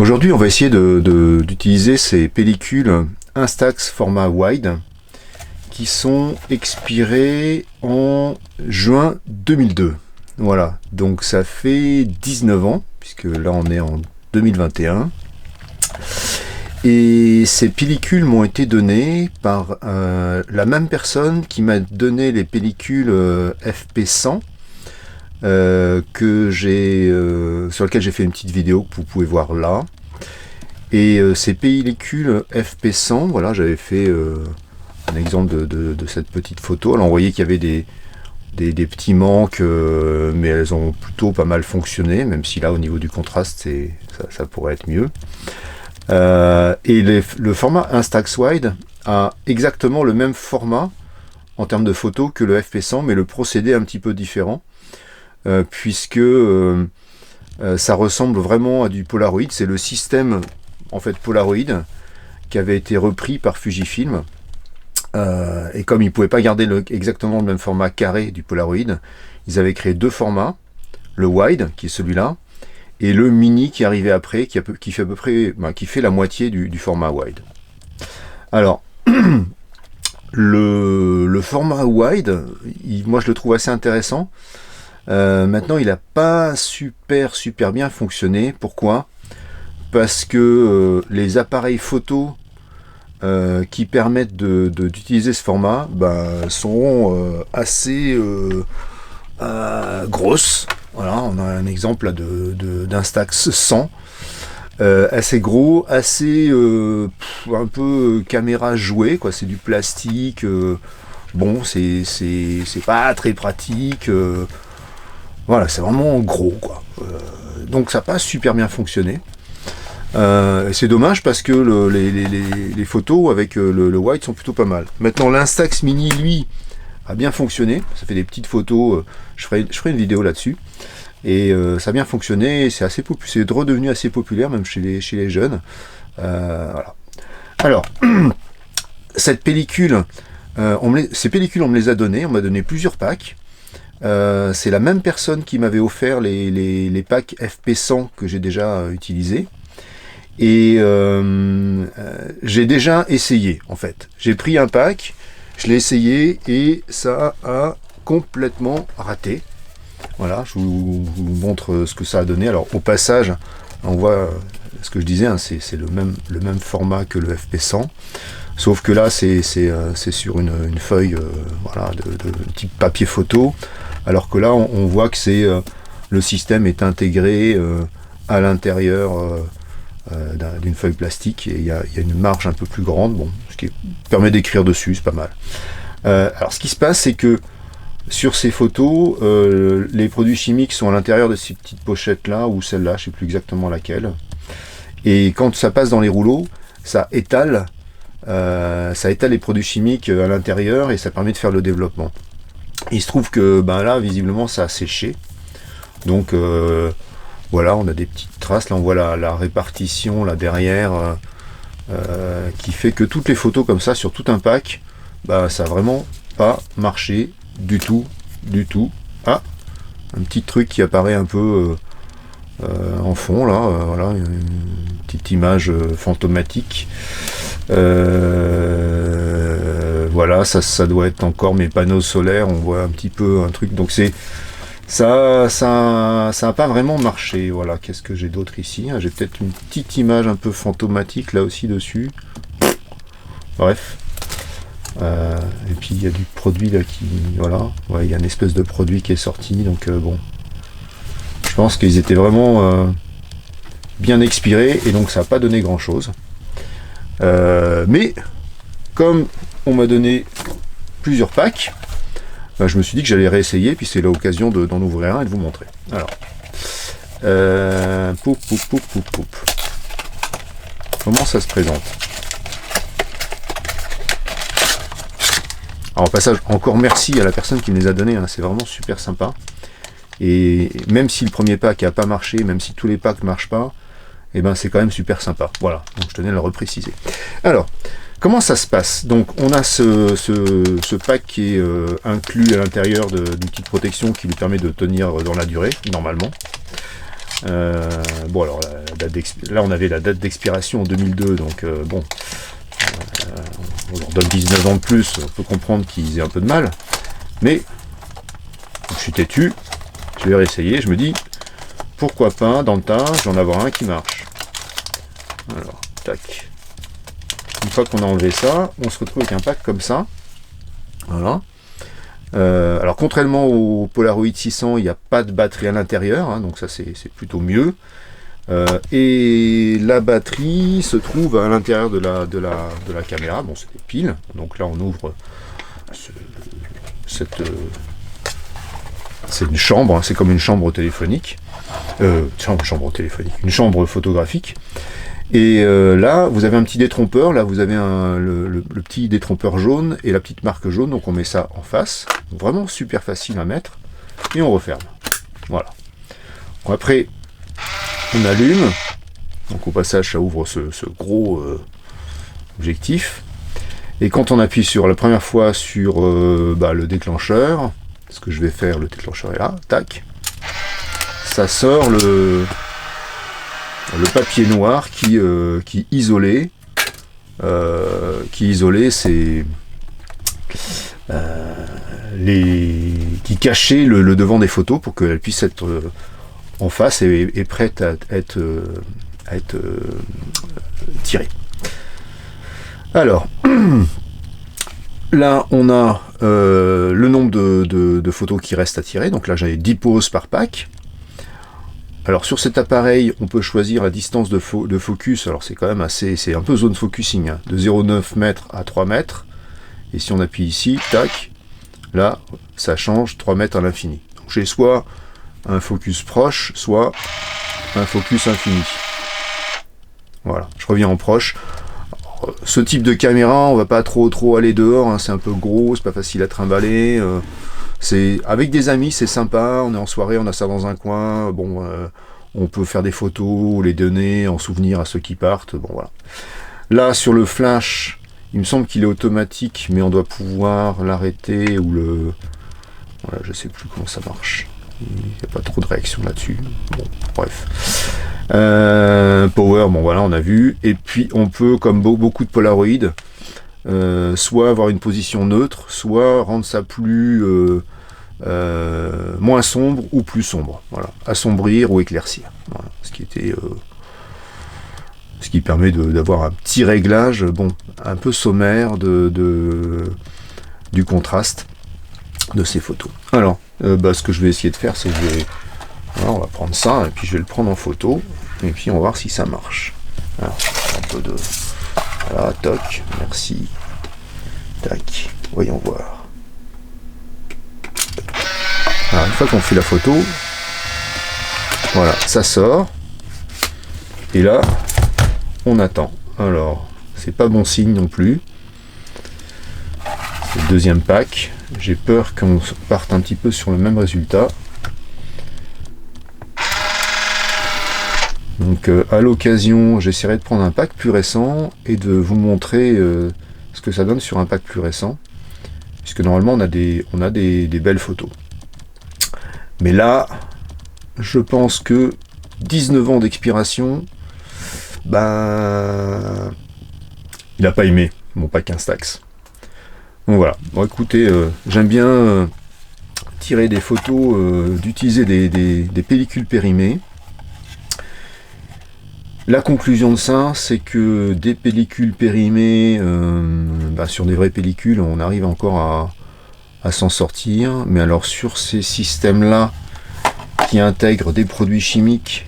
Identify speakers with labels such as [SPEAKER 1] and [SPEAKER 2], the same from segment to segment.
[SPEAKER 1] Aujourd'hui, on va essayer d'utiliser ces pellicules Instax format wide qui sont expirées en juin 2002. Voilà, donc ça fait 19 ans, puisque là on est en 2021. Et ces pellicules m'ont été données par la même personne qui m'a donné les pellicules FP100 sur lesquelles j'ai fait une petite vidéo que vous pouvez voir là. Et ces pellicules FP100, voilà, j'avais fait un exemple de cette petite photo. Alors on voyait qu'il y avait des petits manques, mais elles ont plutôt pas mal fonctionné, même si là au niveau du contraste ça pourrait être mieux. Et le format Instax Wide a exactement le même format en termes de photos que le FP100, mais le procédé est un petit peu différent, puisque ça ressemble vraiment à du Polaroid. C'est le système en fait Polaroid qui avait été repris par Fujifilm. Et comme ils ne pouvaient pas garder exactement le même format carré du Polaroid, ils avaient créé deux formats, le wide qui est celui-là, et le mini qui arrivait après, qui fait à peu près, qui fait la moitié du format wide. Alors, le format wide, moi je le trouve assez intéressant. Maintenant, il n'a pas super bien fonctionné. Pourquoi ? Parce que les appareils photo qui permettent d'utiliser ce format sont assez grosses. Voilà, on a un exemple d'Instax 100, assez gros, assez un peu caméra jouée, quoi. C'est du plastique. Bon, c'est pas très pratique. Voilà, c'est vraiment gros, quoi. Donc ça n'a pas super bien fonctionné. C'est dommage parce que les photos avec le wide sont plutôt pas mal. Maintenant, l'Instax Mini, lui, a bien fonctionné. Ça fait des petites photos. Je ferai une vidéo là-dessus. Et ça a bien fonctionné. C'est redevenu assez populaire, même chez les jeunes. Voilà. Alors, cette pellicule, ces pellicules, on me les a données. On m'a donné plusieurs packs. C'est la même personne qui m'avait offert les packs FP100 que j'ai déjà utilisés. Et j'ai déjà essayé, en fait. J'ai pris un pack, je l'ai essayé et ça a complètement raté. Voilà, je vous montre ce que ça a donné. Alors au passage, on voit ce que je disais, hein, c'est le même format que le FP100, sauf que là c'est sur une feuille voilà, de type papier photo, alors que là on voit que le système est intégré à l'intérieur d'une feuille plastique, et il y a une marge un peu plus grande, bon, ce qui permet d'écrire dessus, c'est pas mal. Alors ce qui se passe, c'est que sur ces photos, les produits chimiques sont à l'intérieur de ces petites pochettes là, ou celle-là, je sais plus exactement laquelle, et quand ça passe dans les rouleaux, ça étale les produits chimiques à l'intérieur, et ça permet de faire le développement. Il se trouve que là, visiblement, ça a séché, donc voilà, on a des petites traces. Là, on voit la répartition là derrière, qui fait que toutes les photos comme ça sur tout un pack, ça a vraiment pas marché du tout. Ah, un petit truc qui apparaît un peu en fond là, voilà, une petite image fantomatique. Voilà, ça doit être encore mes panneaux solaires. On voit un petit peu un truc. Donc ça a pas vraiment marché. Voilà, qu'est-ce que j'ai d'autre ici? J'ai peut-être une petite image un peu fantomatique là aussi dessus. Bref. Et puis il y a du produit là qui... Voilà. Ouais, il y a une espèce de produit qui est sorti. Donc bon. Je pense qu'ils étaient vraiment bien expirés. Et donc ça n'a pas donné grand-chose. Mais comme on m'a donné plusieurs packs, je me suis dit que j'allais réessayer, puis c'est l'occasion d'en ouvrir un et de vous montrer. Alors, comment ça se présente? Alors au passage, encore merci à la personne qui me les a donnés, hein, c'est vraiment super sympa. Et même si le premier pack n'a pas marché, même si tous les packs ne marchent pas, c'est quand même super sympa. Voilà, donc je tenais à le repréciser. Alors, comment ça se passe? Donc on a ce pack qui est inclus à l'intérieur d'une petite protection qui lui permet de tenir dans la durée, normalement. Bon, alors là on avait la date d'expiration en 2002, donc bon, on leur donne 19 ans de plus, on peut comprendre qu'ils aient un peu de mal, mais je suis têtu, je vais réessayer, je me dis, pourquoi pas, dans le tas, j'en avoir un qui marche. Alors, tac. Une fois qu'on a enlevé ça, on se retrouve avec un pack comme ça. Voilà. Alors contrairement au Polaroid 600, il n'y a pas de batterie à l'intérieur, hein, donc ça c'est plutôt mieux. Et la batterie se trouve à l'intérieur de la caméra. Bon, c'est des piles. Donc là, on ouvre c'est une chambre, hein, c'est comme une chambre téléphonique. Une chambre photographique. Et là, vous avez un petit détrompeur. Là, vous avez le petit détrompeur jaune et la petite marque jaune. Donc, on met ça en face. Vraiment super facile à mettre. Et on referme. Voilà. Bon, après, on allume. Donc, au passage, ça ouvre ce gros objectif. Et quand on appuie la première fois sur le déclencheur, ce que je vais faire, le déclencheur est là. Tac. Ça sort le papier noir qui isolait c'est qui cachait le devant des photos pour qu'elles puissent être en face et prêtes à être tirées. Alors là on a le nombre de photos qui restent à tirer, donc là j'ai 10 poses par pack. Alors sur cet appareil, on peut choisir la distance de focus, alors c'est quand même c'est un peu zone focusing, hein, de 0,9 mètres à 3 mètres, et si on appuie ici, tac, là, ça change 3 mètres à l'infini. Donc j'ai soit un focus proche, soit un focus infini. Voilà, je reviens en proche. Alors, ce type de caméra, on va pas trop aller dehors, hein, c'est un peu gros, c'est pas facile à trimballer, c'est avec des amis, c'est sympa, on est en soirée, on a ça dans un coin, bon, on peut faire des photos, les donner en souvenir à ceux qui partent, bon voilà. Là, sur le flash, il me semble qu'il est automatique, mais on doit pouvoir l'arrêter ou le... Voilà, je sais plus comment ça marche. Il n'y a pas trop de réaction là-dessus. Bon, bref. Power, bon voilà, on a vu. Et puis, on peut, comme beaucoup de Polaroid, soit avoir une position neutre, soit rendre ça plus moins sombre ou plus sombre. Voilà, assombrir ou éclaircir. Voilà, ce qui permet d'avoir un petit réglage, bon, un peu sommaire du contraste de ces photos. Alors, ce que je vais essayer de faire, c'est que voilà, on va prendre ça et puis je vais le prendre en photo et puis on va voir si ça marche. Alors, un peu de voilà, toc, merci. Tac, voyons voir. Alors, une fois qu'on fait la photo, voilà, ça sort. Et là, on attend. Alors, c'est pas bon signe non plus. C'est le deuxième pack. J'ai peur qu'on parte un petit peu sur le même résultat. Donc, à l'occasion, j'essaierai de prendre un pack plus récent et de vous montrer ce que ça donne sur un pack plus récent, puisque normalement on a des belles photos. Mais là, je pense que 19 ans d'expiration, il n'a pas aimé mon pack Instax. Donc voilà, bon écoutez, j'aime bien tirer des photos, d'utiliser des pellicules périmées. La conclusion de ça, c'est que des pellicules périmées, sur des vraies pellicules, on arrive encore à s'en sortir. Mais alors sur ces systèmes-là, qui intègrent des produits chimiques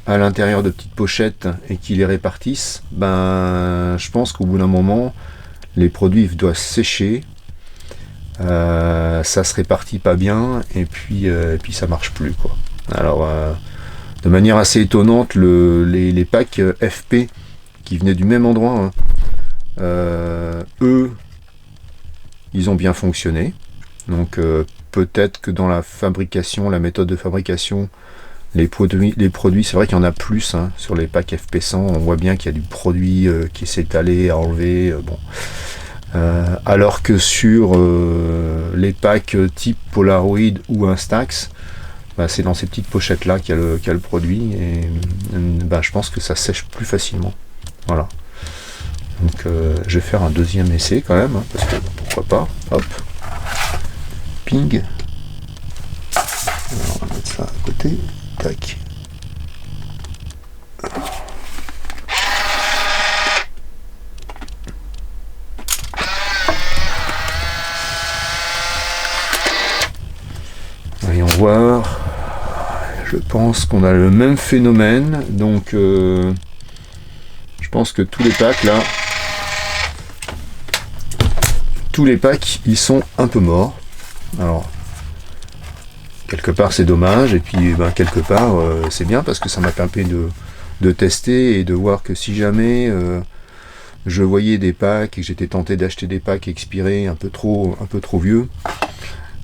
[SPEAKER 1] à l'intérieur de petites pochettes et qui les répartissent, je pense qu'au bout d'un moment, les produits doivent sécher, ça se répartit pas bien, et puis ça marche plus, quoi. Alors... de manière assez étonnante, les packs FP qui venaient du même endroit, hein, eux, ils ont bien fonctionné. Donc peut-être que dans la fabrication, la méthode de fabrication, les produits c'est vrai qu'il y en a plus, hein, sur les packs FP100, on voit bien qu'il y a du produit qui s'est étalé, à enlever. Bon. Alors que sur les packs type Polaroid ou Instax, bah, c'est dans ces petites pochettes là qu'il y a le produit, et bah, je pense que ça sèche plus facilement. Voilà. Donc je vais faire un deuxième essai quand même, hein, parce que pourquoi pas. Hop. Ping. Alors, on va mettre ça à côté. Tac. Voyons voir. Je pense qu'on a le même phénomène. Donc je pense que tous les packs là, ils sont un peu morts. Alors quelque part c'est dommage, et puis ben, quelque part c'est bien, parce que ça m'a permis de tester et de voir que si jamais je voyais des packs et que j'étais tenté d'acheter des packs expirés un peu trop vieux,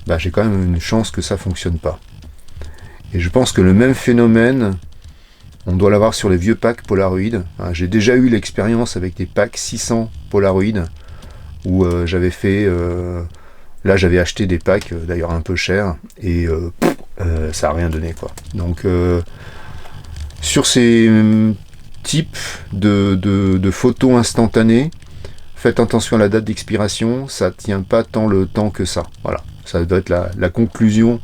[SPEAKER 1] bah, j'ai quand même une chance que ça fonctionne pas. Et je pense que le même phénomène, on doit l'avoir sur les vieux packs Polaroid. J'ai déjà eu l'expérience avec des packs 600 Polaroid, où j'avais fait... là, j'avais acheté des packs, d'ailleurs un peu chers, et ça n'a rien donné, quoi. Donc, sur ces types de photos instantanées, faites attention à la date d'expiration, ça tient pas tant le temps que ça. Voilà, ça doit être la conclusion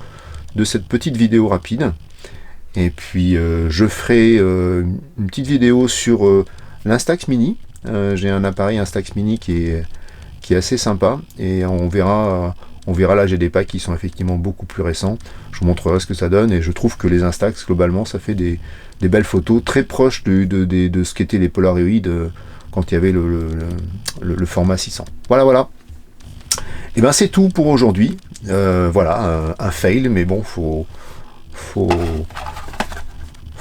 [SPEAKER 1] de cette petite vidéo rapide. Et puis je ferai une petite vidéo sur l'Instax Mini. J'ai un appareil Instax Mini qui est assez sympa, et on verra là, j'ai des packs qui sont effectivement beaucoup plus récents. Je vous montrerai ce que ça donne, et je trouve que les Instax globalement ça fait des belles photos très proches de ce qu'étaient les Polaroid quand il y avait le format 600. Voilà. Et ben c'est tout pour aujourd'hui. Voilà, un fail, mais bon, faut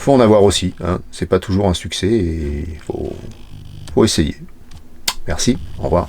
[SPEAKER 1] en avoir aussi, hein. C'est pas toujours un succès, et faut essayer. Merci, au revoir.